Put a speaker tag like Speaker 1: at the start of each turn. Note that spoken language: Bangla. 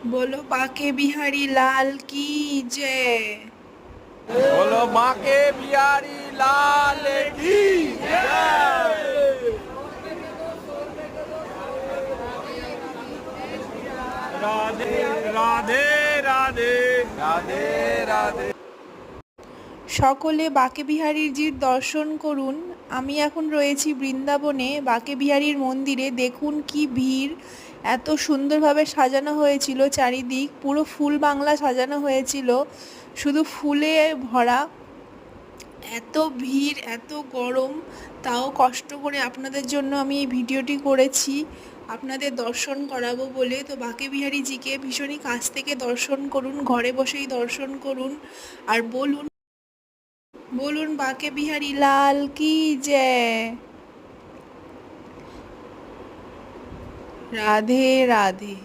Speaker 1: बोलो बाके बिहारी लाल की जय।
Speaker 2: बोलो बाके बिहारी लाल की जय। राधे राधे राधे राधे राधे।
Speaker 1: সকলে বাকে বিহারীজির দর্শন করুন। আমি এখন রয়েছি বৃন্দাবনে বাকে বিহারীর মন্দিরে। দেখুন কি ভিড়, এত সুন্দরভাবে সাজানো হয়েছিল, চারিদিক পুরো ফুল বাংলা সাজানো হয়েছিল, শুধু ফুলে ভরা। এত ভিড়, এত গরম, তাও কষ্ট করে আপনাদের জন্য আমি এই ভিডিওটি করেছি, আপনাদের দর্শন করাবো বলে। তো বাকে বিহারীজিকে ভীষণই কাছ থেকে দর্শন করুন, ঘরে বসেই দর্শন করুন, আর বলুন বলুন বাকে বিহারী লাল কি জয়। রাধে রাধে।